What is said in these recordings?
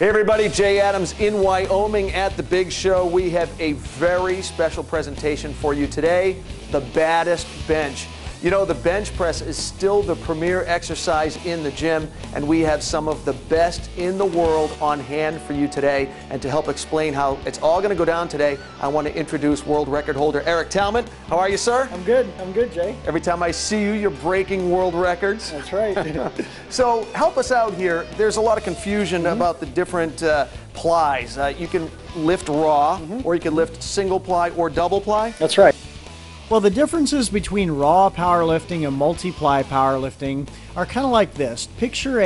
Hey everybody, Jay Adams in Wyoming at the Big Show. We have a very special presentation for you today, the baddest bench. You know, the bench press is still the premier exercise in the gym, and we have some of the best in the world on hand for you today. And to help explain how it's all going to go down today, I want to introduce world record holder Eric Talmant. How are you, sir? I'm good, Jay. Every time I see you, you're breaking world records. That's right. So help us out here. There's a lot of confusion about the different plies. You can lift raw, or you can lift single ply or double ply. That's right. Well, the differences between raw powerlifting and multi-ply powerlifting are kind of like this. Picture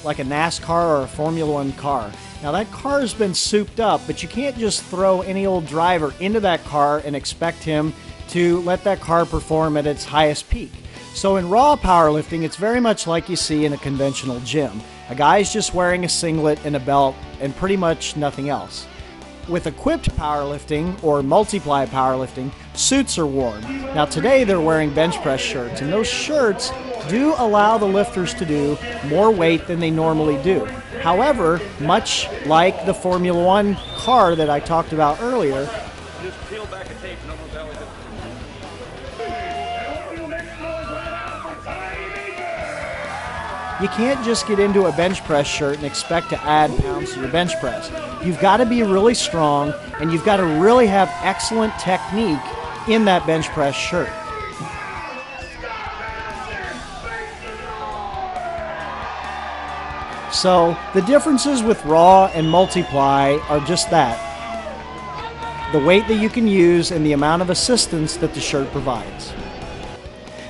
like a NASCAR or a Formula One car. Now that car has been souped up, but you can't just throw any old driver into that car and expect him to let that car perform at its highest peak. So in raw powerlifting, it's very much like you see in a conventional gym. A guy's just wearing a singlet and a belt and pretty much nothing else. With equipped powerlifting or multiply powerlifting, suits are worn. Now today they're wearing bench press shirts, and those shirts do allow the lifters to do more weight than they normally do. However, much like the Formula One car that I talked about earlier, just peel back a tape, no more belly. you can't just get into a bench press shirt and expect to add pounds to your bench press. You've got to be really strong, and you've got to really have excellent technique in that bench press shirt. So the differences with raw and multiply are just that. The weight that you can use and the amount of assistance that the shirt provides.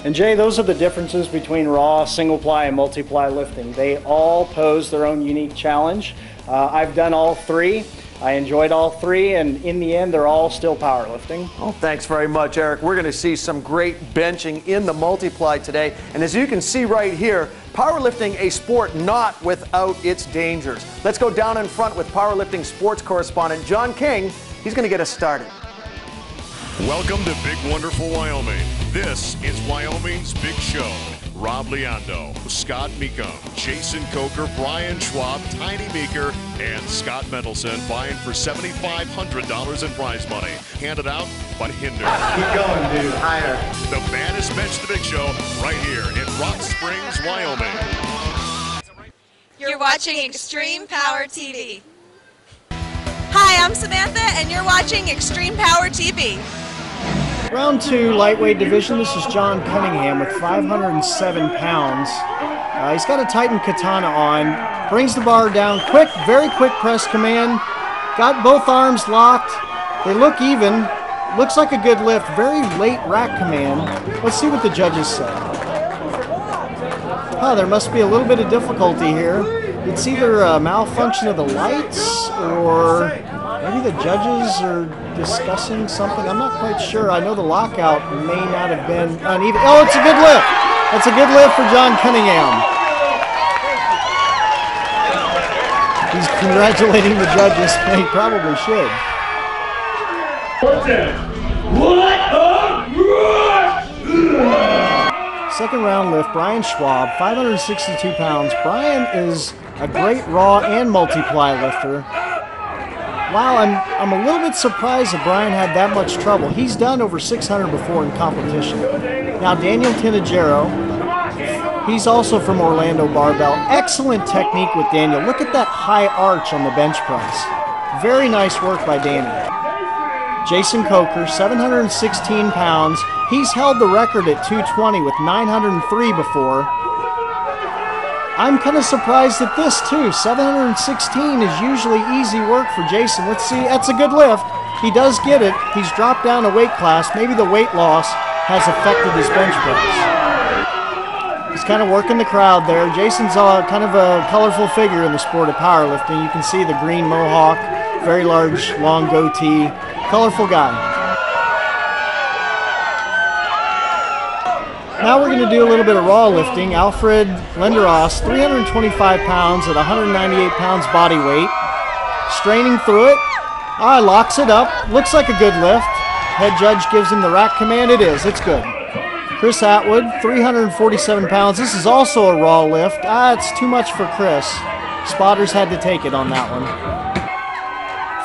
And Jay, those are the differences between raw, single ply, and multiply lifting. They all pose their own unique challenge. I've done all three. I enjoyed all three, and in the end, they're all still powerlifting. Oh, thanks very much, Eric. We're going to see some great benching in the multiply today. And as you can see right here, powerlifting, a sport not without its dangers. Let's go down in front with powerlifting sports correspondent John King. He's going to get us started. Welcome to Big Wonderful Wyoming. This is Wyoming's Big Show. Rob Leondo, Scott Mecom, Jason Coker, Brian Schwab, Tiny Meeker, and Scott Mendelson vying for $7,500 in prize money. Handed out by Hinder. Keep going, dude. Higher. The baddest bench to Big Show right here in Rock Springs, Wyoming. You're watching Extreme Power TV. Hi, I'm Samantha, and you're watching Extreme Power TV. Round 2, lightweight division. This is John Cunningham with 507 pounds. He's got a Titan Katana on. Brings the bar down quick, very quick press command. Got both arms locked. They look even. Looks like a good lift. Very late rack command. Let's see what the judges say. Oh, there must be a little bit of difficulty here. It's either a malfunction of the lights or maybe the judges are discussing something. I'm not quite sure. I know the lockout may not have been uneven. Oh, it's a good lift. That's a good lift for John Cunningham. He's congratulating the judges. He probably should. Second round lift, Brian Schwab, 562 pounds. Brian is a great raw and multiply lifter. Wow, I'm a little bit surprised that Brian had that much trouble. He's done over 600 before in competition. Now Daniel Tinajero, he's also from Orlando Barbell. Excellent technique with Daniel. Look at that high arch on the bench press. Very nice work by Daniel. Jason Coker, 716 pounds. He's held the record at 220 with 903 before. I'm kind of surprised at this too. 716 is usually easy work for Jason. Let's see, that's a good lift. He does get it. He's dropped down a weight class. Maybe the weight loss has affected his bench press. He's kind of working the crowd there. Jason's kind of a colorful figure in the sport of powerlifting. You can see the green mohawk, very large, long goatee. Colorful guy. Now we're going to do a little bit of raw lifting. Alfred Lenderos, 325 pounds at 198 pounds body weight. Straining through it. Locks it up. Looks like a good lift. Head judge gives him the rack command. It is. It's good. Chris Atwood, 347 pounds. This is also a raw lift. It's too much for Chris. Spotters had to take it on that one.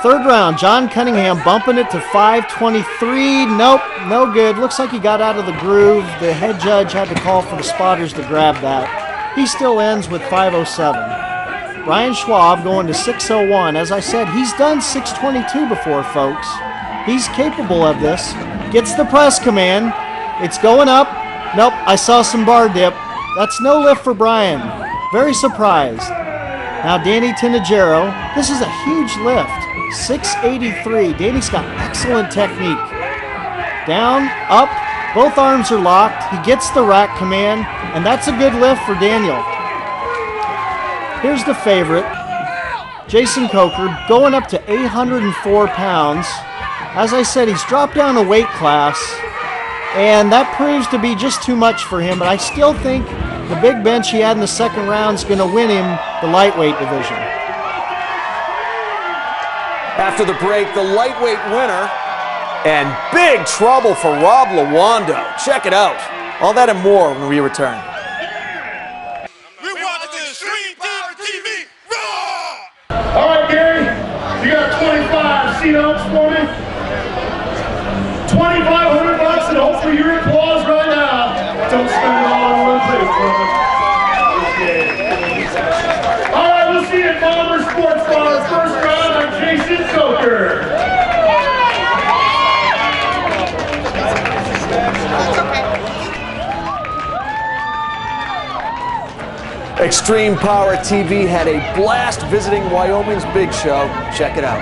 Third round, John Cunningham bumping it to 523. Nope, no good. Looks like he got out of the groove. The head judge had to call for the spotters to grab that. He still ends with 507. Brian Schwab going to 601. As I said, he's done 622 before, folks. He's capable of this. Gets the press command. It's going up. Nope, I saw some bar dip. That's no lift for Brian. Very surprised. Now Danny Tinajero. This is a huge lift. 683. Danny's got excellent technique. Down, up, both arms are locked. He gets the rack command, and that's a good lift for Daniel. Here's the favorite, Jason Coker, going up to 804 pounds. As I said, he's dropped down a weight class, and that proves to be just too much for him, but I still think the big bench he had in the second round is going to win him the lightweight division. After the break, the lightweight winner, and big trouble for Rob Lawando. Check it out. All that and more when we return. We're watching Extreme Power TV Raw! All right, Gary, you got 25 seat ups for me. $2,500 and hopefully your applause right now. Don't spend it all on one place, brother. All right, we'll see you at Bomber Sports Bar. First round, I'm Jason Coker. Extreme Power TV had a blast visiting Wyoming's Big Show. Check it out.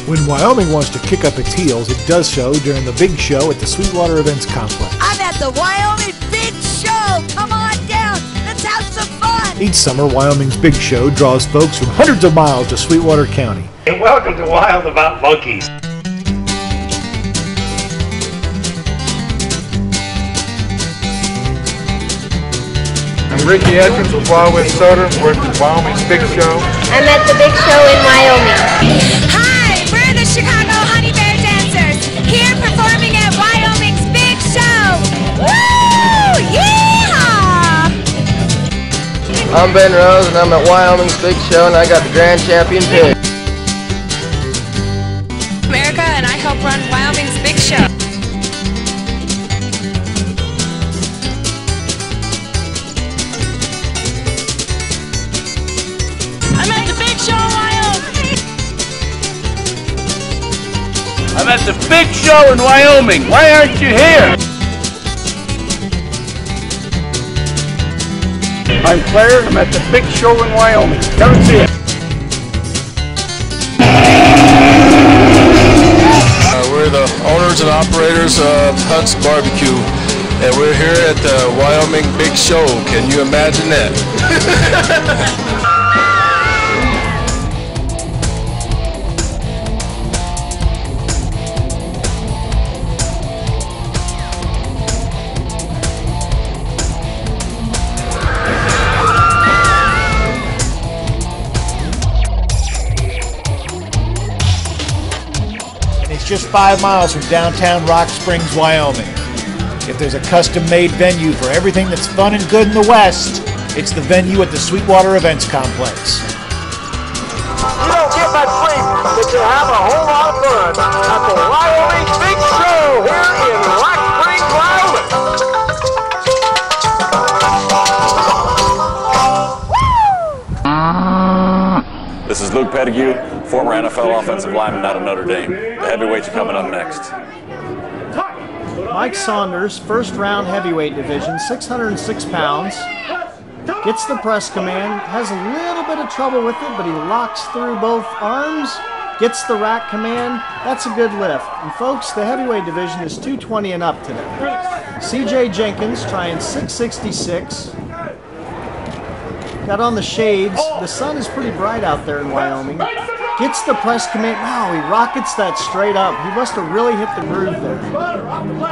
When Wyoming wants to kick up its heels, it does so during the Big Show at the Sweetwater Events Complex. I'm at the Wyoming Big Show. Come on down. Let's have some fun. Each summer, Wyoming's Big Show draws folks from hundreds of miles to Sweetwater County. And welcome to Wild About Monkeys. I'm Ricky Atkins with Wild West Soda. We're at the Wyoming's Big Show. I'm at the Big Show in Wyoming. Hi, we're the Chicago Honey Bear Dancers, here performing at Wyoming's Big Show. Woo! Yeehaw! I'm Ben Rose and I'm at Wyoming's Big Show and I got the Grand Champion pig. America, and I help run Wyoming's Big Show. I'm at the Big Show in Wyoming. I'm at the Big Show in Wyoming. Why aren't you here? I'm Claire. I'm at the Big Show in Wyoming. Come and see it. We're the owners and operators of Hunt's Barbecue, and we're here at the Wyoming Big Show. Can you imagine that? Just 5 miles from downtown Rock Springs, Wyoming. If there's a custom-made venue for everything that's fun and good in the West, it's the venue at the Sweetwater Events Complex. You don't get much sleep, but you'll have a whole lot of fun at the Wyoming Big Show here in Rock Springs, Wyoming. This is Luke Pettigrew, former NFL offensive lineman out of Notre Dame. The heavyweights are coming up next. Mike Saunders, first round heavyweight division, 606 pounds. Gets the press command, has a little bit of trouble with it, but he locks through both arms, gets the rack command. That's a good lift. And folks, the heavyweight division is 220 and up today. CJ Jenkins trying 666. Got on the shades. The sun is pretty bright out there in Wyoming. Gets the press command. Wow, he rockets that straight up. He must have really hit the groove there.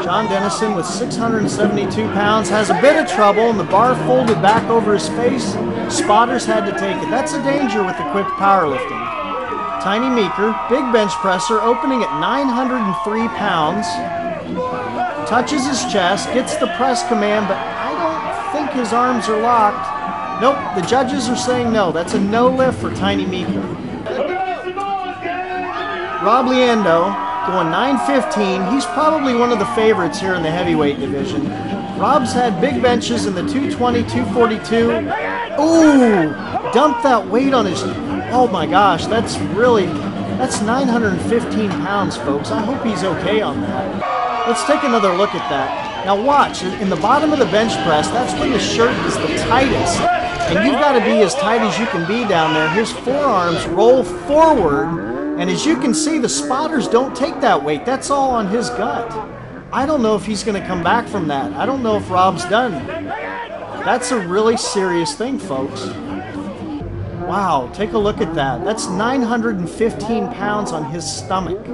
John Dennison with 672 pounds has a bit of trouble, and the bar folded back over his face. Spotters had to take it. That's a danger with equipped powerlifting. Tiny Meeker, big bench presser, opening at 903 pounds. Touches his chest, gets the press command, but I don't think his arms are locked. Nope, the judges are saying no. That's a no lift for Tiny Meeker. Rob Leando going 9:15. He's probably one of the favorites here in the heavyweight division. Rob's had big benches in the 220, 242. Ooh, dumped that weight on his... Oh my gosh, that's 915 pounds, folks. I hope he's okay on that. Let's take another look at that. Now watch, in the bottom of the bench press, that's when the shirt is the tightest. And you've got to be as tight as you can be down there. His forearms roll forward. And as you can see, the spotters don't take that weight. That's all on his gut. I don't know if he's going to come back from that. I don't know if Rob's done. That's a really serious thing, folks. Wow, take a look at that. That's 915 pounds on his stomach.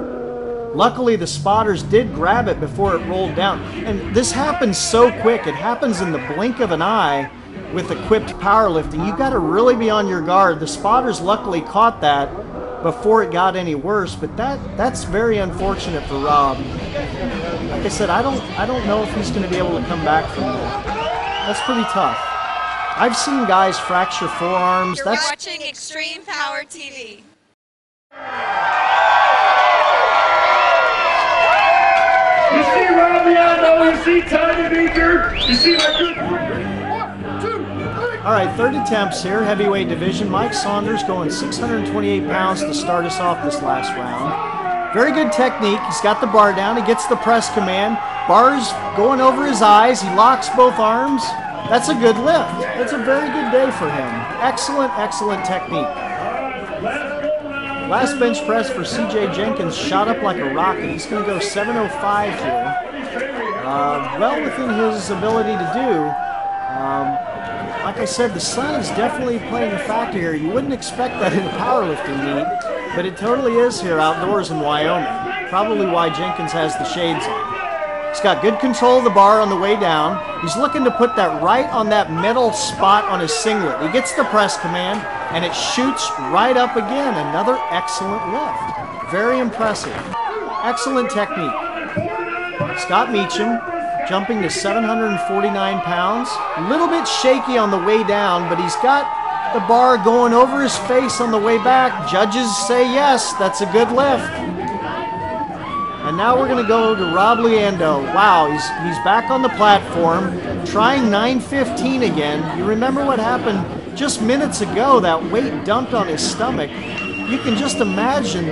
Luckily, the spotters did grab it before it rolled down. And this happens so quick. It happens in the blink of an eye with equipped powerlifting. You've got to really be on your guard. The spotters luckily caught that before it got any worse, but that's very unfortunate for Rob. Like I said, I don't know if he's going to be able to come back from that. That's pretty tough. I've seen guys fracture forearms. You're watching Extreme Power TV. You see Rob Leando, you see Tiny Meeker, you see my good friend. All right, third attempts here, heavyweight division. Mike Saunders going 628 pounds to start us off this last round. Very good technique. He's got the bar down. He gets the press command. Bar's going over his eyes. He locks both arms. That's a good lift. That's a very good day for him. Excellent, excellent technique. Last bench press for CJ Jenkins shot up like a rocket. He's going to go 705 here. Well within his ability to do. Like I said, the sun is definitely playing a factor here. You wouldn't expect that in a powerlifting meet, but it totally is here outdoors in Wyoming. Probably why Jenkins has the shades on. He's got good control of the bar on the way down. He's looking to put that right on that metal spot on his singlet. He gets the press command, and it shoots right up again. Another excellent lift. Very impressive. Excellent technique. Scott Meacham jumping to 749 pounds. A little bit shaky on the way down, but he's got the bar going over his face on the way back. Judges say yes, that's a good lift. And now we're going to go to Rob Leando. Wow, he's back on the platform, trying 915 again. You remember what happened just minutes ago, that weight dumped on his stomach. You can just imagine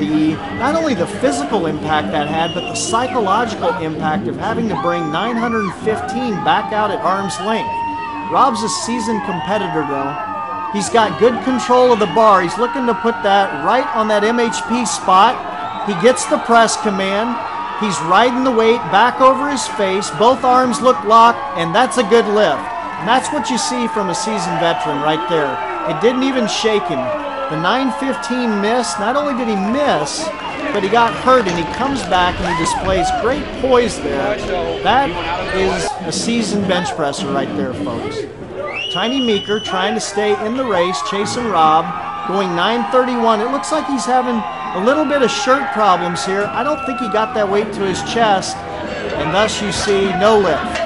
not only the physical impact that had, but the psychological impact of having to bring 915 back out at arm's length. Rob's a seasoned competitor though. He's got good control of the bar. He's looking to put that right on that MHP spot. He gets the press command. He's riding the weight back over his face. Both arms look locked, and that's a good lift. And that's what you see from a seasoned veteran right there. It didn't even shake him. The 915 missed. Not only did he miss, but he got hurt, and he comes back and he displays great poise there. That is a seasoned bench presser right there, folks. Tiny Meeker trying to stay in the race, chasing Rob, going 931. It looks like he's having a little bit of shirt problems here. I don't think he got that weight to his chest, and thus you see no lift.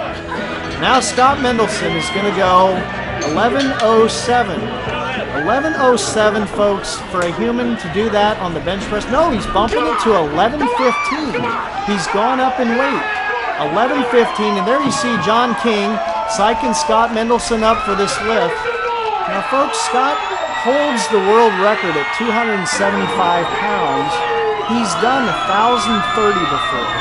Now Scott Mendelson is going to go 1107. 1107, folks, for a human to do that on the bench press. No, he's bumping it to 1115. He's gone up in weight. 1115, and there you see John King psyching Scott Mendelson up for this lift. Now, folks, Scott holds the world record at 275 pounds. He's done 1,030 before.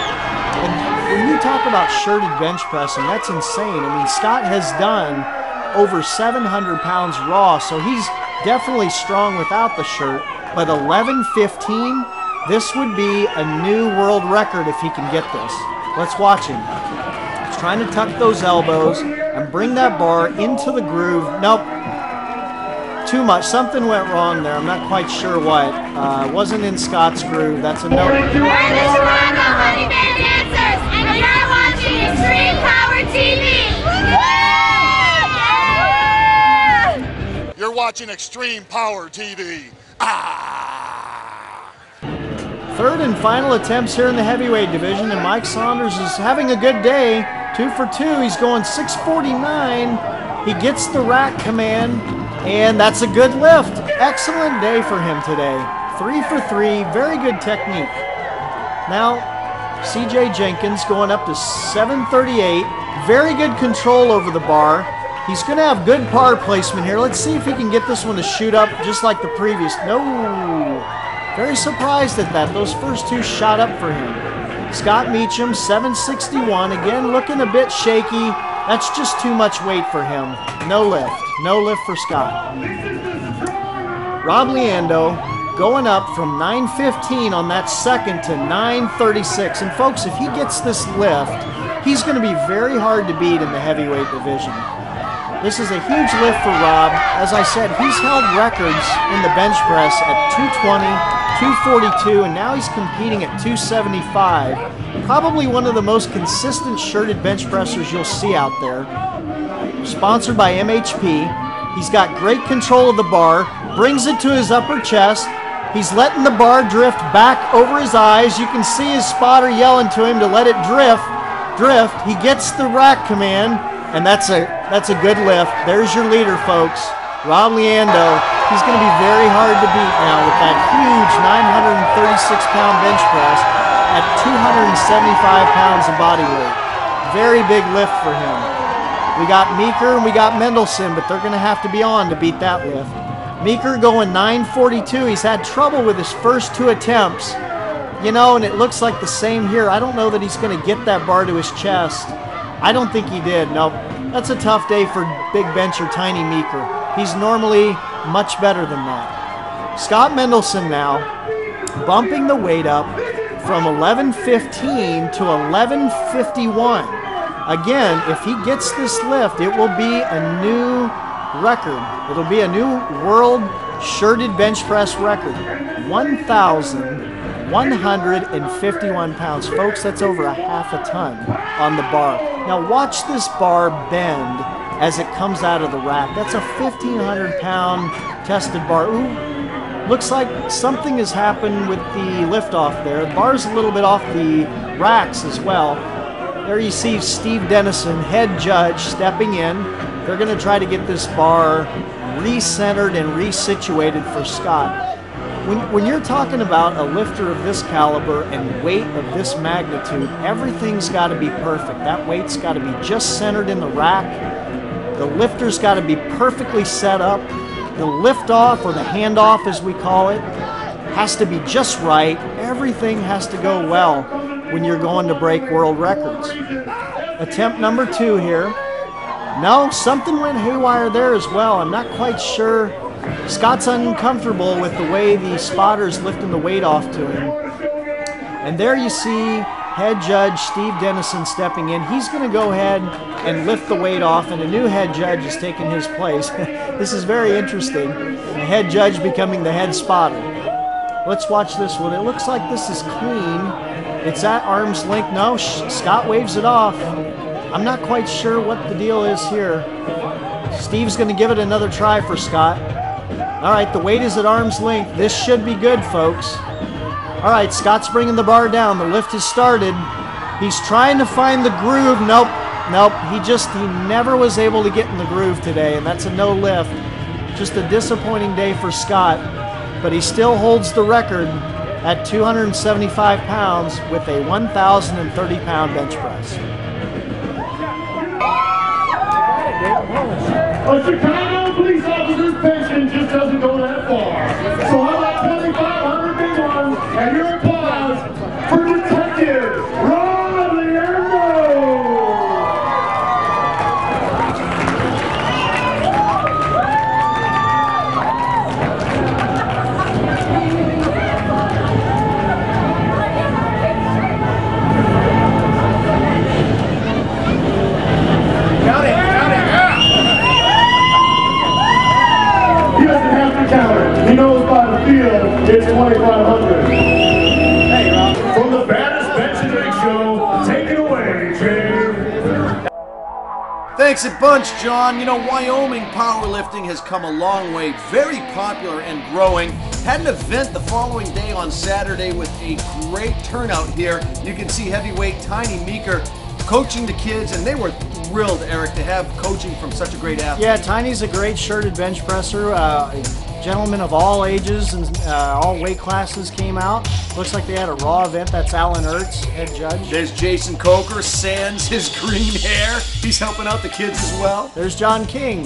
And when you talk about shirted bench pressing, that's insane. I mean, Scott has done over 700 pounds raw, so he's definitely strong without the shirt. But 11:15, this would be a new world record if he can get this. Let's watch him. He's trying to tuck those elbows and bring that bar into the groove. Nope. Too much. Something went wrong there. I'm not quite sure what. Wasn't in Scott's groove. That's a no. We're the Chicago Honey Bear Dancers, and you're watching Extreme Power TV. You're watching Extreme Power TV. Third and final attempts here in the heavyweight division, and Mike Saunders is having a good day. 2 for 2. He's going 649. He gets the rack command, and that's a good lift. Excellent day for him today. 3 for 3, very good technique. Now, CJ Jenkins going up to 738. Very good control over the bar. He's going to have good bar placement here. Let's see if he can get this one to shoot up just like the previous. No. Very surprised at that. Those first two shot up for him. Scott Meacham, 761. Again, looking a bit shaky. That's just too much weight for him. No lift. No lift for Scott. Rob Leando going up from 915 on that second to 936. And folks, if he gets this lift, he's going to be very hard to beat in the heavyweight division. This is a huge lift for Rob. As I said, he's held records in the bench press at 220, 242, and now he's competing at 275. Probably one of the most consistent shirted bench pressers you'll see out there. Sponsored by MHP. He's got great control of the bar, brings it to his upper chest. He's letting the bar drift back over his eyes. You can see his spotter yelling to him to let it drift. He gets the rack command, and that's a good lift. There's your leader, folks. Rob Leando. He's going to be very hard to beat now with that huge 936-pound bench press at 275 pounds of body weight. Very big lift for him. We got Meeker and we got Mendelson, but they're going to have to be on to beat that lift. Meeker going 942. He's had trouble with his first two attempts. You know, and it looks like the same here. I don't know that he's going to get that bar to his chest. I don't think he did. No, that's a tough day for big bencher Tiny Meeker. He's normally much better than that. Scott Mendelson now bumping the weight up from 1115 to 1151. Again, if he gets this lift, it will be a new record. It'll be a new world shirted bench press record. 1,151 pounds. Folks, that's over a half a ton on the bar. Now watch this bar bend as it comes out of the rack. That's a 1,500-pound tested bar. Ooh, looks like something has happened with the liftoff there. The bar's a little bit off the racks as well. There you see Steve Dennison, head judge, stepping in. They're going to try to get this bar re-centered and resituated for Scott. When you're talking about a lifter of this caliber and weight of this magnitude, everything's got to be perfect. That weight's got to be just centered in the rack. The lifter's got to be perfectly set up. The lift-off, or the handoff as we call it, has to be just right. Everything has to go well when you're going to break world records. Attempt number 2 here. No, something went haywire there as well. I'm not quite sure. Scott's uncomfortable with the way the spotter's lifting the weight off to him. And there you see head judge Steve Dennison stepping in. He's going to go ahead and lift the weight off, and a new head judge is taking his place. This is very interesting. The head judge becoming the head spotter. Let's watch this one. It looks like this is clean. It's at arm's length. No, Scott waves it off. I'm not quite sure what the deal is here. Steve's going to give it another try for Scott. All right, the weight is at arm's length. This should be good, folks. All right, Scott's bringing the bar down. The lift has started. He's trying to find the groove. Nope. He never was able to get in the groove today, and that's a no lift. Just a disappointing day for Scott, but he still holds the record at 275 pounds with a 1,030-pound bench press. A Chicago police officer's pension just doesn't go that far. So how about 2,500 big ones and your applause for Detective Rob Leando? He knows by the field it's 2,500. Hey, Rob. From the baddest bench and rig show, take it away, Jay. Thanks a bunch, John. You know, Wyoming powerlifting has come a long way, very popular and growing. Had an event the following day on Saturday with a great turnout here. You can see heavyweight Tiny Meeker coaching the kids, and they were thrilled, Eric, to have coaching from such a great athlete. Yeah, Tiny's a great shirted bench presser. Gentlemen of all ages and all weight classes came out. Looks like they had a Raw event. That's Alan Ertz, head judge. There's Jason Coker, sans his green hair. He's helping out the kids as well. There's John King.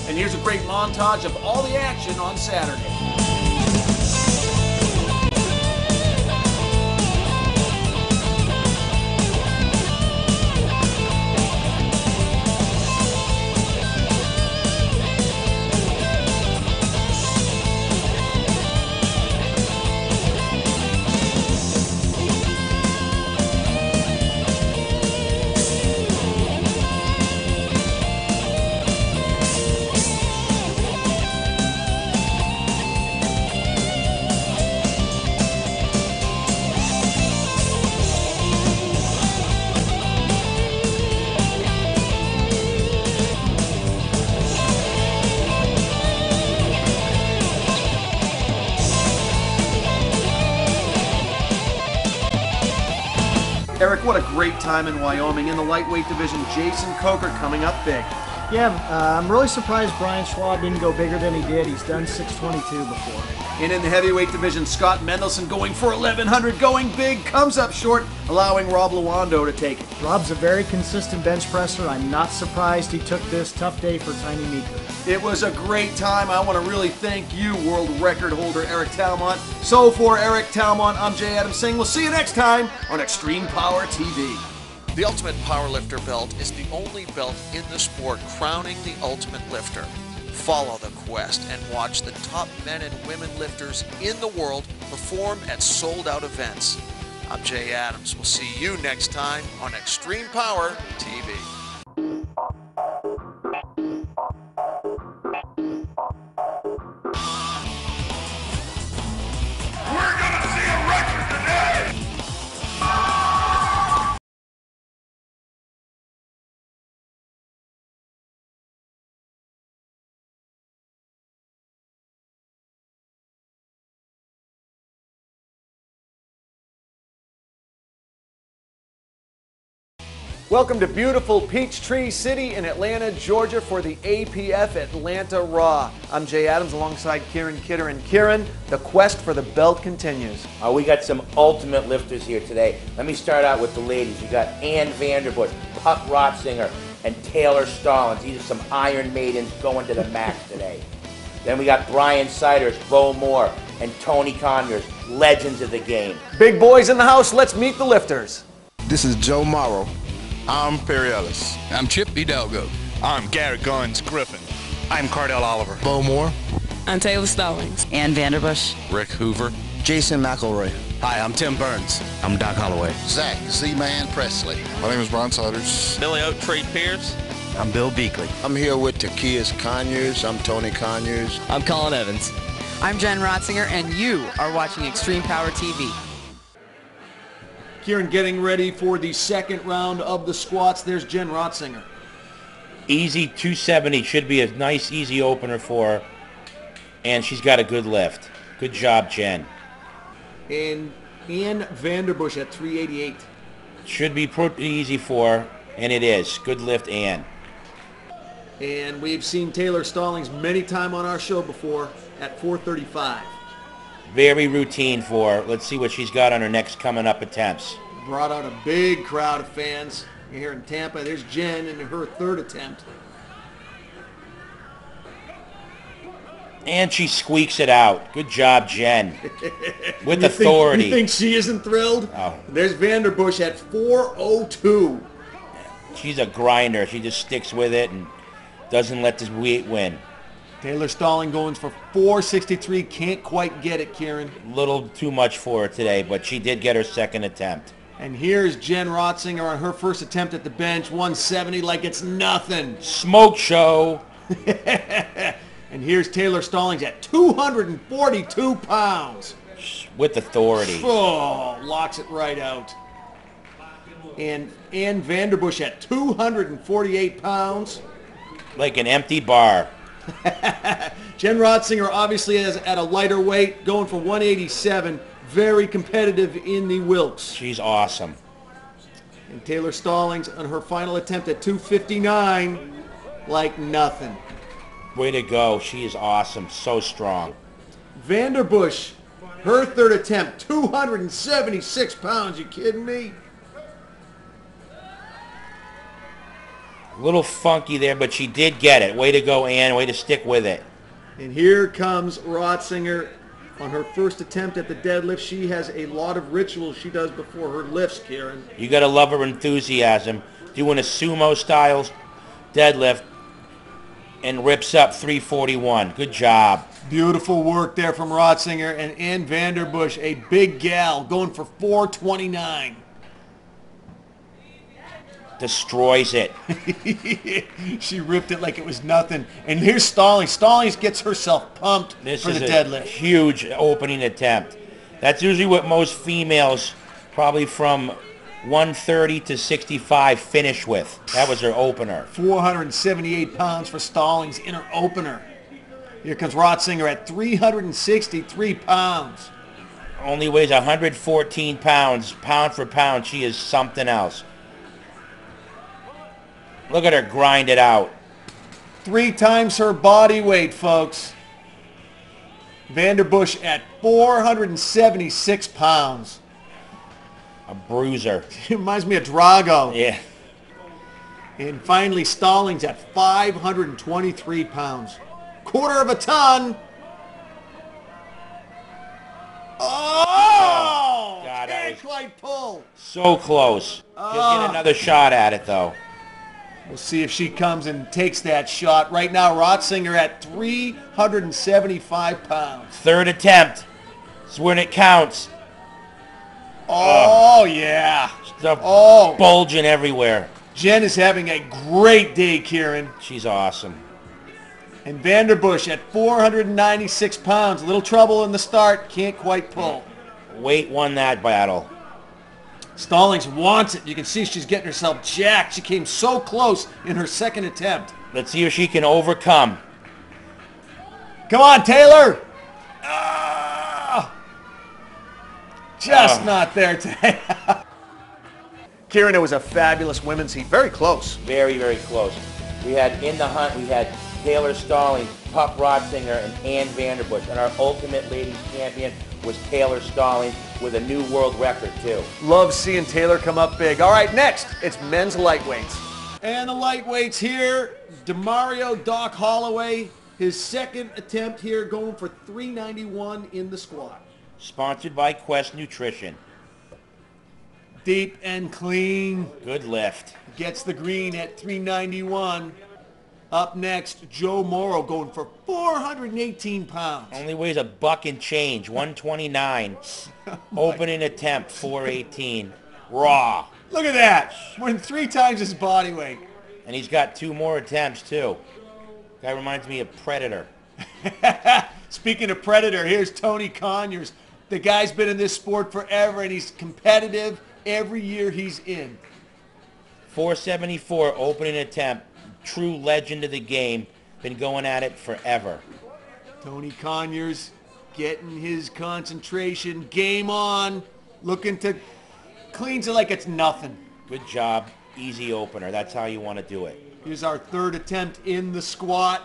And here's a great montage of all the action on Saturday. Eric, what a great time in Wyoming. In the lightweight division, Jason Coker coming up big. Yeah, I'm really surprised Brian Schwab didn't go bigger than he did. He's done 622 before. And in the heavyweight division, Scott Mendelson going for 1100, going big, comes up short, allowing Rob Luando to take it. Rob's a very consistent bench presser. I'm not surprised he took this tough day for Tiny Meeker. It was a great time. I want to really thank you, world record holder Eric Talmont. So for Eric Talmont, I'm Jay Adams saying we'll see you next time on Extreme Power TV. The Ultimate Powerlifter belt is the only belt in the sport crowning the ultimate lifter. Follow the quest and watch the top men and women lifters in the world perform at sold-out events. I'm Jay Adams. We'll see you next time on Extreme Power TV. Welcome to beautiful Peachtree City in Atlanta, Georgia for the APF Atlanta Raw. I'm Jay Adams alongside Kieran Kidder. And Kieran, the quest for the belt continues. We got some ultimate lifters here today. Let me start out with the ladies. You got Ann Vanderbush, Puck Rotzinger, and Taylor Stallings. These are some Iron Maidens going to the max today. Then we got Brian Siders, Bo Moore, and Tony Conyers, legends of the game. Big boys in the house, let's meet the lifters. This is Joe Morrow. I'm Perry Ellis. I'm Chip Hidalgo. I'm Garrett Guns Griffin. I'm Cardell Oliver. Bo Moore. I'm Taylor Stallings. Ann Vanderbush. Rick Hoover. Jason McElroy. Hi, I'm Tim Burns. I'm Doc Holloway. Zach Z-Man Presley. My name is Brian Siders. Billy Oak Trey Pierce. I'm Bill Beakley. I'm here with Takias Conyers. I'm Tony Conyers. I'm Colin Evans. I'm Jen Rotzinger, and you are watching Extreme Power TV. Kieran getting ready for the second round of the squats. There's Jen Rotzinger. Easy 270 should be a nice, easy opener for her. And she's got a good lift. Good job, Jen. And Ann Vanderbush at 388. Should be pretty easy for her, and it is. Good lift, Ann. And we've seen Taylor Stallings many times on our show before at 435. Very routine for her. Let's see what she's got on her next coming up attempts. Brought out a big crowd of fans here in Tampa. There's Jen in her third attempt. And she squeaks it out. Good job, Jen. With authority. You think she isn't thrilled? Oh. There's Vanderbush at 402. She's a grinder. She just sticks with it and doesn't let this weight win. Taylor Stallings going for 463. Can't quite get it, Kieran. A little too much for her today, but she did get her second attempt. And here's Jen Rotzinger on her first attempt at the bench. 170 like it's nothing. Smoke show. And here's Taylor Stallings at 242 pounds. With authority. Oh, locks it right out. And Ann Vanderbush at 248 pounds. Like an empty bar. Jen Rotzinger obviously is at a lighter weight, going for 187. Very competitive in the Wilks. She's awesome. And Taylor Stallings on her final attempt at 259, like nothing. Way to go. She is awesome. So strong. Vanderbush, her third attempt, 276 pounds. You kidding me? A little funky there, but she did get it. Way to go, Ann. Way to stick with it. And here comes Rotzinger on her first attempt at the deadlift. She has a lot of rituals she does before her lifts, Kieran. You got to love her enthusiasm. Doing a sumo-style deadlift and rips up 341. Good job. Beautiful work there from Rotzinger. And Ann Vanderbush, a big gal, going for 429. Destroys it. She ripped it like it was nothing. And here's Stallings. Stallings gets herself pumped for the deadlift. Huge opening attempt. That's usually what most females, probably from 130 to 65, finish with. That was her opener. 478 pounds for Stallings in her opener. Here comes Rotzinger at 363 pounds. Only weighs 114 pounds. Pound for pound, she is something else. Look at her grind it out. 3 times her body weight, folks. Vanderbush at 476 pounds. A bruiser. It reminds me of Drago. Yeah. And finally, Stallings at 523 pounds. Quarter of a ton. Oh! God, can't quite pull. So close. She'll get another shot at it, though. We'll see if she comes and takes that shot. Right now, Rotzinger at 375 pounds. Third attempt. It's when it counts. Oh, yeah. Stuff bulging everywhere. Jen is having a great day, Kieran. She's awesome. And Vanderbush at 496 pounds. A little trouble in the start. Can't quite pull. Weight won that battle. Stallings wants it. You can see she's getting herself jacked. She came so close in her second attempt. Let's see if she can overcome. Come on, Taylor. Just not there today. Kieran, it was a fabulous women's heat. Very close. Very, very close. We had in the hunt, we had Taylor Stallings, Pup Rotzinger, and Ann Vanderbush. And our Ultimate Ladies Champion was Taylor Stallings with a new world record, too. Love seeing Taylor come up big. All right, next, it's men's lightweights. And the lightweights here, Demario Doc Holloway, his second attempt here, going for 391 in the squat. Sponsored by Quest Nutrition. Deep and clean. Good lift. Gets the green at 391. Up next, Joe Morrow going for 418 pounds. Only weighs a buck and change, 129. Opening attempt, 418. Raw. Look at that. More than 3 times his body weight. And he's got 2 more attempts, too. Guy reminds me of Predator. Speaking of Predator, here's Tony Conyers. The guy's been in this sport forever, and he's competitive every year he's in. 474 opening attempt. True legend of the game. Been going at it forever. Tony Conyers getting his concentration. Game on. Looking to cleans it like it's nothing. Good job. Easy opener. That's how you want to do it. Here's our third attempt in the squat.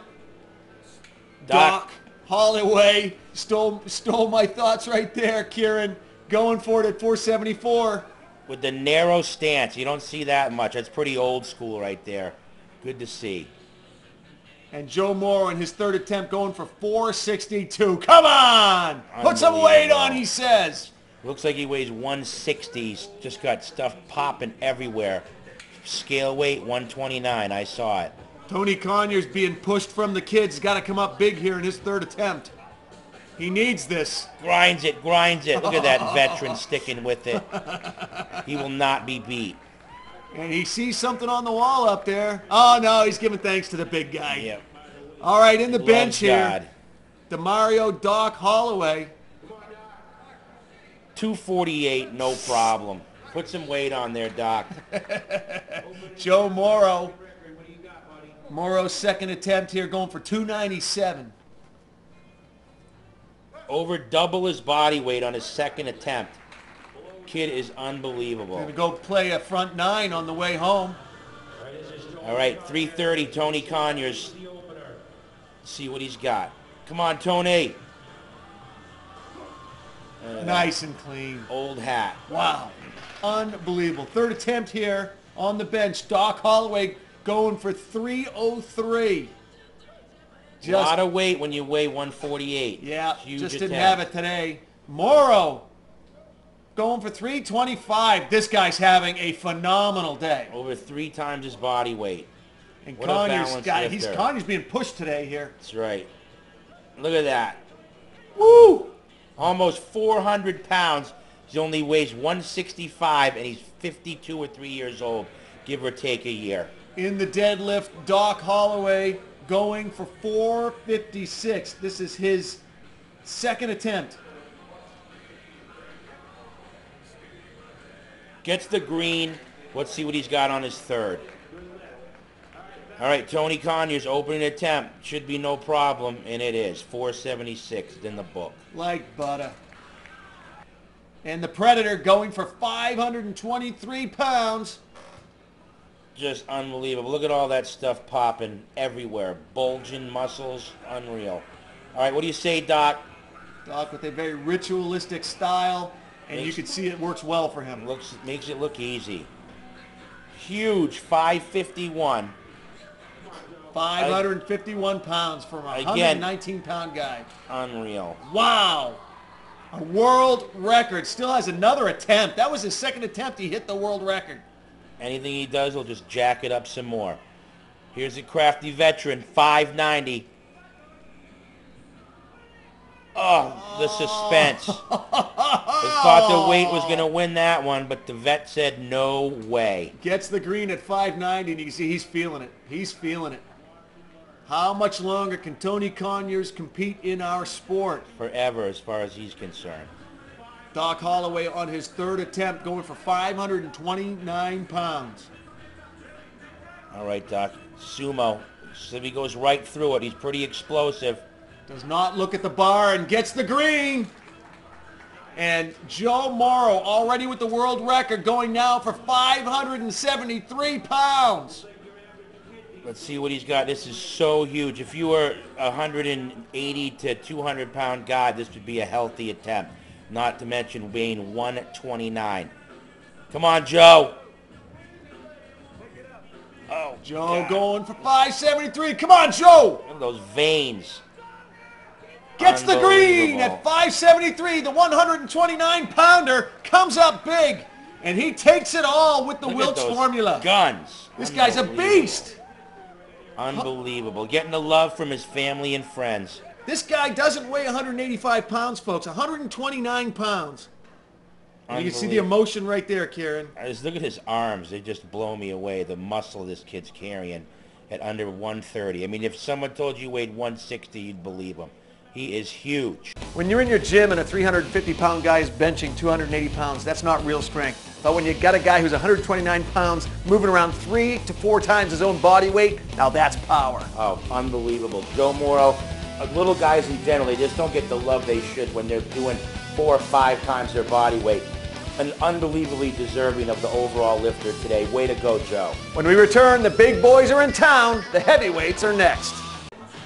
Doc Holloway stole my thoughts right there, Kieran. Going for it at 474. With the narrow stance. You don't see that much. That's pretty old school right there. Good to see. And Joe Morrow in his third attempt going for 462. Come on! Put some weight on, he says. Looks like he weighs 160. He's just got stuff popping everywhere. Scale weight 129. I saw it. Tony Conyers being pushed from the kids. Got to come up big here in his third attempt. He needs this. Grinds it, grinds it. Look at that veteran sticking with it. He will not be beat. And he sees something on the wall up there. Oh, no, he's giving thanks to the big guy. Yep. All right, in the Love bench here, God. Demario Doc Holloway. 248, no problem. Put some weight on there, Doc. Joe Morrow. Morrow's second attempt here going for 297. Over double his body weight on his second attempt. Kid is unbelievable. Gonna go play a front 9 on the way home. All right, 330, Tony Conyers. See what he's got. Come on, Tony. Nice and clean. Old hat. Wow. Unbelievable. Third attempt here on the bench. Doc Holloway going for 303. A lot of weight when you weigh 148. Yeah, Huge just didn't attempt. have it today. Morrow going for 325. This guy's having a phenomenal day. Over 3 times his body weight. And What a Conyers, balanced lifter. Conyers being pushed today here. That's right. Look at that. Woo! Almost 400 pounds. He only weighs 165, and he's 52 or 3 years old, give or take a year. In the deadlift, Doc Holloway going for 456. This is his second attempt. Gets the green. Let's see what he's got on his third. All right, Tony Conyers, opening attempt. Should be no problem, and it is. 476 in the book. Like butter. And the Predator going for 523 pounds. Just unbelievable. Look at all that stuff popping everywhere. Bulging muscles, unreal. All right, what do you say, Doc? Doc with a very ritualistic style, and you can see it works well for him. Makes it look easy. Huge, 551. 551 pounds from a 119-pound guy. Unreal. Wow. A world record. Still has another attempt. That was his second attempt. He hit the world record. Anything he does, he'll just jack it up some more. Here's a crafty veteran, 590. Oh, the suspense. We thought the weight was going to win that one, but the vet said no way. Gets the green at 590, and you can see he's feeling it. He's feeling it. How much longer can Tony Conyers compete in our sport? Forever, as far as he's concerned. Doc Holloway on his third attempt going for 529 pounds. All right, Doc. Sumo. So he goes right through it. He's pretty explosive. Does not look at the bar and gets the green. And Joe Morrow already with the world record going now for 573 pounds. Let's see what he's got. This is so huge. If you were a 180 to 200 pound guy, this would be a healthy attempt. Not to mention weighing 129. Come on, Joe. Oh, Joe God. going for 573. Come on, Joe. Look at those veins. Gets the green at 573. The 129-pounder comes up big, and he takes it all with the Look Wilks at those formula. Guns. This guy's a beast. Unbelievable. Getting the love from his family and friends. This guy doesn't weigh 185 pounds, folks. 129 pounds. And you can see the emotion right there, Kieran. Just look at his arms. They just blow me away. The muscle this kid's carrying at under 130. I mean, if someone told you weighed 160, you'd believe him. He is huge. When you're in your gym and a 350-pound guy is benching 280 pounds, that's not real strength. But when you got a guy who's 129 pounds moving around 3 to 4 times his own body weight, now that's power. Oh, unbelievable. Joe Morrow, little guys in general, they just don't get the love they should when they're doing 4 or 5 times their body weight. And unbelievably deserving of the overall lifter today. Way to go, Joe. When we return, the big boys are in town. The heavyweights are next.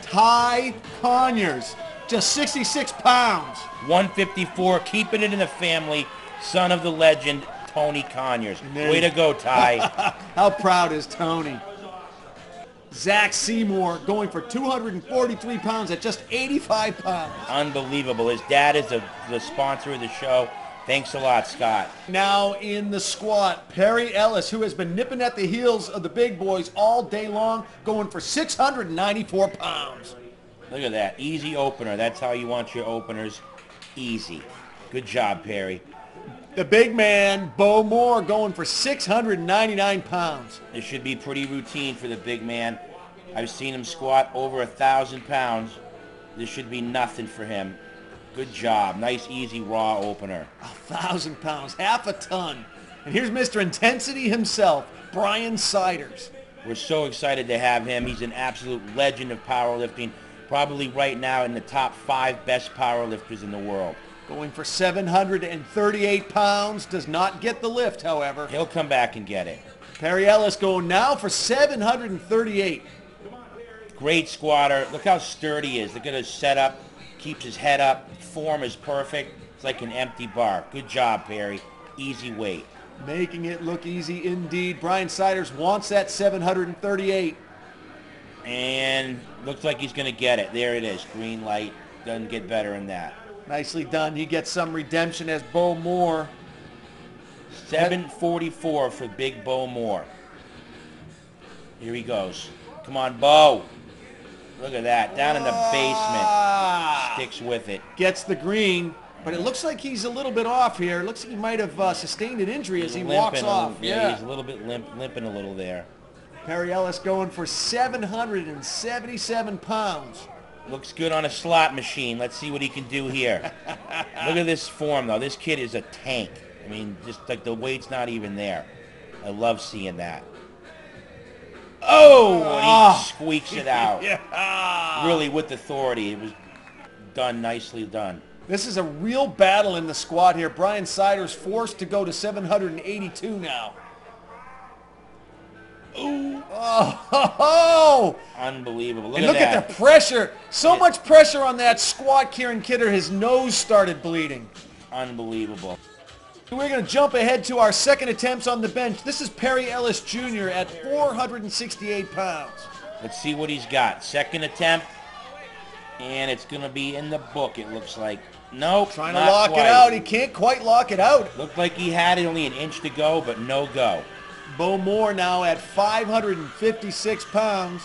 Ty Conyers, just 66 pounds. 154, keeping it in the family. Son of the legend, Tony Conyers. Way to go, Ty. How proud is Tony? Zach Seymour going for 243 pounds at just 85 pounds. Unbelievable. His dad is the sponsor of the show. Thanks a lot, Scott. Now in the squat, Perry Ellis, who has been nipping at the heels of the big boys all day long, going for 694 pounds. Look at that. Easy opener. That's how you want your openers. Easy. Good job, Perry. The big man, Bo Moore, going for 699 pounds. This should be pretty routine for the big man. I've seen him squat over 1,000 pounds. This should be nothing for him. Good job. Nice, easy, raw opener. 1,000 pounds, half a ton. And here's Mr. Intensity himself, Brian Siders. We're so excited to have him. He's an absolute legend of powerlifting. Probably right now in the top 5 best powerlifters in the world. Going for 738 pounds. Does not get the lift, however. He'll come back and get it. Perry Ellis going now for 738. Great squatter. Look how sturdy he is. Look at his setup. Keeps his head up. Form is perfect. It's like an empty bar. Good job, Perry. Easy weight. Making it look easy indeed. Brian Siders wants that 738. And looks like he's going to get it. There it is. Green light. Doesn't get better than that. Nicely done. He gets some redemption as Bo Moore. 744 for Big Bo Moore. Here he goes. Come on, Bo. Look at that. Down in the basement. Sticks with it. Gets the green, but it looks like he's a little bit off here. It looks like he might have sustained an injury as he walks off. Yeah, he's a little bit limping a little there. Perry Ellis going for 777 pounds. Looks good on a slot machine. Let's see what he can do here. Look at this form, though. This kid is a tank. I mean, just like the weight's not even there. I love seeing that. Oh, and he squeaks it out. Yeah. Really with authority. It was done, nicely done. This is a real battle in the squat here. Brian Siders forced to go to 782 now. Ooh. Oh. Unbelievable. Look Look at the pressure. So much pressure on that squat, Kieran Kidder. His nose started bleeding. Unbelievable. We're going to jump ahead to our second attempts on the bench. This is Perry Ellis Jr. at 468 pounds. Let's see what he's got. Second attempt. And it's going to be in the book, it looks like. Nope. Trying to lock it out. He can't quite lock it out. Looked like he had it only an inch to go, but no go. Bo Moore now at 556 pounds.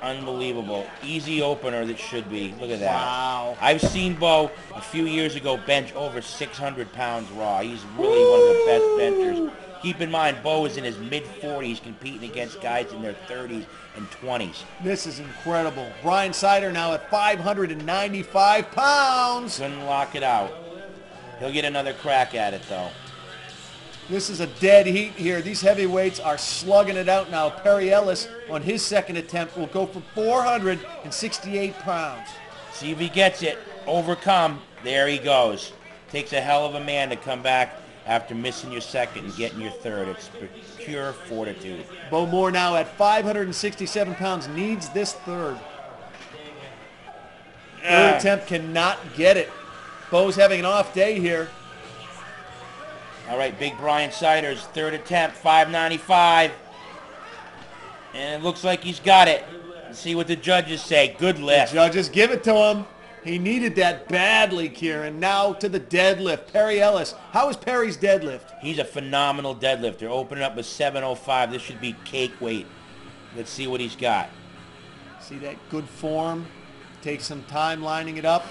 Unbelievable. Easy opener that should be. Look at that. Wow. I've seen Bo a few years ago bench over 600 pounds raw. He's really one of the best benchers. Keep in mind, Bo is in his mid-40s competing against guys in their 30s and 20s. This is incredible. Brian Sider now at 595 pounds. Couldn't lock it out. He'll get another crack at it, though. This is a dead heat here. These heavyweights are slugging it out now. Perry Ellis on his second attempt will go for 468 pounds. See if he gets it. Overcome. There he goes. Takes a hell of a man to come back after missing your second and getting your third. It's pure fortitude. Bo Moore now at 567 pounds needs this third. Third attempt cannot get it. Bo's having an off day here. All right, Big Brian Siders, third attempt, 595. And it looks like he's got it. Let's see what the judges say. Good lift. The judges give it to him. He needed that badly, Kieran. Now to the deadlift. Perry Ellis. How is Perry's deadlift? He's a phenomenal deadlifter. Opening up with 705. This should be cake weight. Let's see what he's got. See that good form? Take some time lining it up.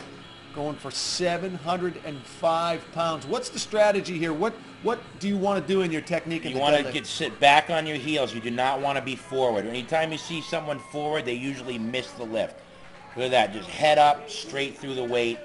Going for 705 pounds. What's the strategy here? What do you want to do in your technique in the deadlift? You want to sit back on your heels. You do not want to be forward. Anytime you see someone forward, they usually miss the lift. Look at that. Just head up, straight through the weight.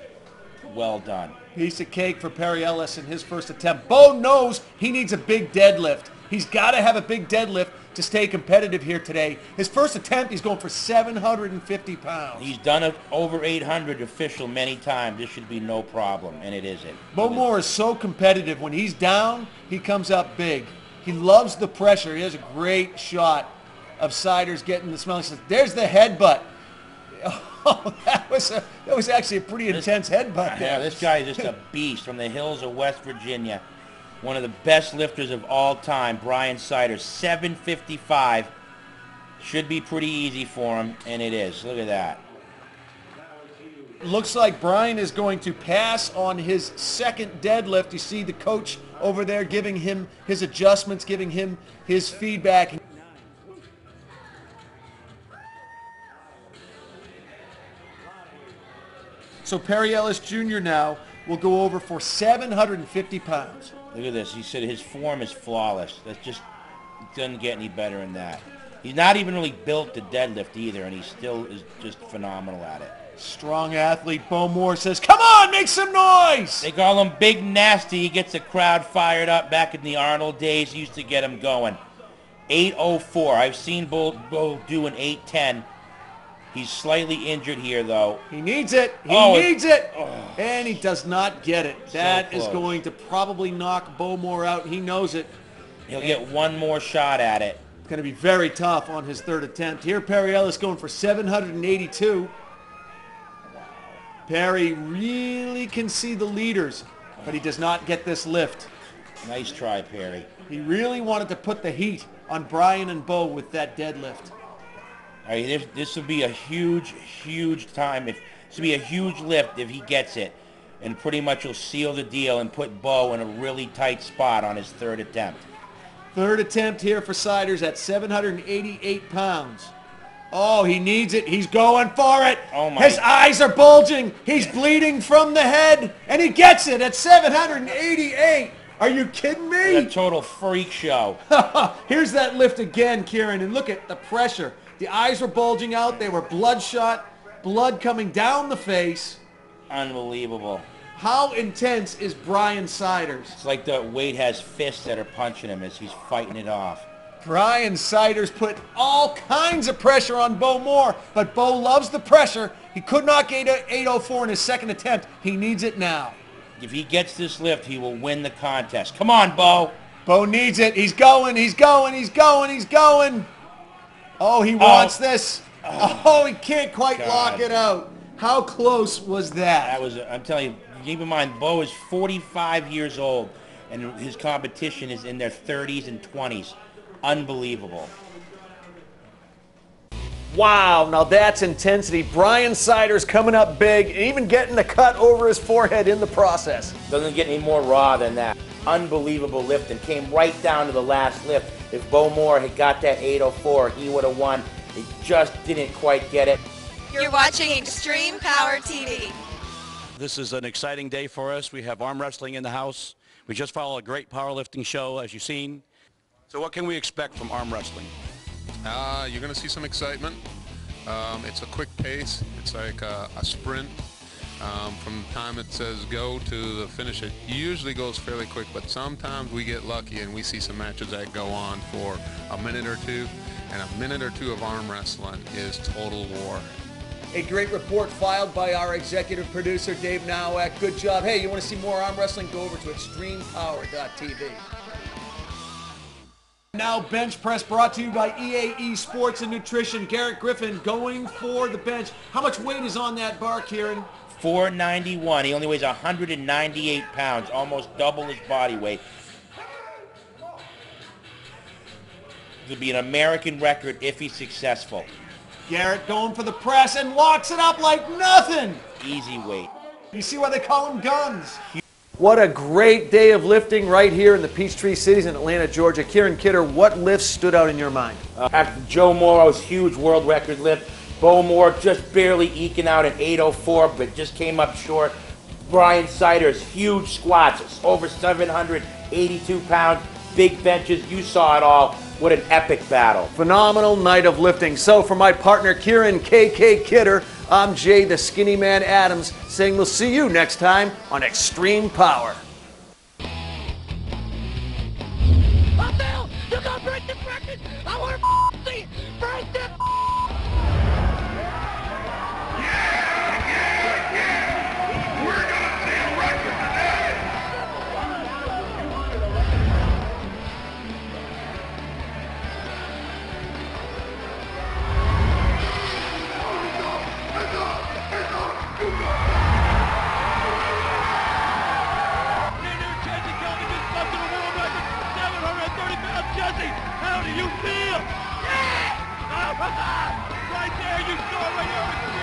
Well done. Piece of cake for Perry Ellis in his first attempt. Bo knows he needs a big deadlift. He's got to have a big deadlift to stay competitive here today. His first attempt, he's going for 750 pounds. He's done it over 800 official many times. This should be no problem, and it isn't. Bo Moore is so competitive. When he's down, he comes up big. He loves the pressure. He has a great shot of Siders getting the smell. He says, there's the headbutt. Oh, that was actually a pretty intense headbutt there. Yeah, this guy is just a beast from the hills of West Virginia. One of the best lifters of all time, Brian Siders, 755. Should be pretty easy for him, and it is. Look at that. Looks like Brian is going to pass on his second deadlift. You see the coach over there giving him his adjustments, giving him his feedback. So Perry Ellis Jr. now will go over for 750 pounds. Look at this. He said his form is flawless. That just doesn't get any better than that. He's not even really built to deadlift either, and he still is just phenomenal at it. Strong athlete. Bo Moore says, come on, make some noise. They call him Big Nasty. He gets the crowd fired up. Back in the Arnold days, he used to get him going. 804. I've seen Bo do an 810. He's slightly injured here, though. He needs it. He needs it. And he does not get it. That is going to probably knock Bowmore out. He knows it. He'll get one more shot at it. It's going to be very tough on his third attempt. Here, Perry Ellis going for 782. Perry really can see the leaders, but he does not get this lift. Nice try, Perry. He really wanted to put the heat on Brian and Bo with that deadlift. All right, this would be a huge time. This would be a huge lift if he gets it. And pretty much will seal the deal and put Bo in a really tight spot on his third attempt. Third attempt here for Siders at 788 pounds. Oh, he needs it. He's going for it. Oh my. His eyes are bulging. He's bleeding from the head. And he gets it at 788. Are you kidding me? A total freak show. Here's that lift again, Kieran. And look at the pressure. The eyes were bulging out. They were bloodshot. Blood coming down the face. Unbelievable. How intense is Brian Siders? It's like the Wade has fists that are punching him as he's fighting it off. Brian Siders put all kinds of pressure on Bo Moore, but Bo loves the pressure. He could not get 804 in his second attempt. He needs it now. If he gets this lift, he will win the contest. Come on, Bo. Bo needs it. He's going. He's going. He's going. He's going. Oh, he wants this. Oh, he can't quite lock it out. How close was that? That was, I'm telling you, keep in mind, Bo is 45 years old, and his competition is in their 30s and 20s. Unbelievable. Wow, now that's intensity. Brian Siders coming up big, and even getting the cut over his forehead in the process. Doesn't get any more raw than that. Unbelievable lift, and came right down to the last lift. If Bo Moore had got that 804, he would have won. He just didn't quite get it. You're watching Extreme Power TV. This is an exciting day for us. We have arm wrestling in the house. We just followed a great powerlifting show, as you've seen. So what can we expect from arm wrestling? You're going to see some excitement. It's a quick pace. It's like a sprint. From the time it says go to the finish, it usually goes fairly quick, but sometimes we get lucky and we see some matches that go on for a minute or two, and a minute or two of arm wrestling is total war. A great report filed by our executive producer, Dave Nowak. Good job. Hey, you want to see more arm wrestling? Go over to extremepower.tv. Now bench press brought to you by EAE Sports and Nutrition. Garrett Griffin going for the bench. How much weight is on that bar, Kieran? 491. He only weighs 198 pounds, almost double his body weight. It'll be an American record if he's successful. Garrett going for the press and locks it up like nothing. Easy weight. You see why they call him Guns. What a great day of lifting right here in the Peachtree Cities in Atlanta, Georgia. Kieran Kidder, what lifts stood out in your mind? After Joe Morrow's huge world record lift, Bo Moore just barely eking out an 804, but just came up short. Brian Siders, huge squats, over 782 pounds, big benches. You saw it all. What an epic battle. Phenomenal night of lifting. So for my partner, Kieran KK Kidder, I'm Jay the Skinny Man Adams, saying we'll see you next time on Extreme Power. Phil, you're gonna break this record! I wanna see it! Break this! We're gonna see a record today! How do you feel? Yeah! Right there, you saw it right here.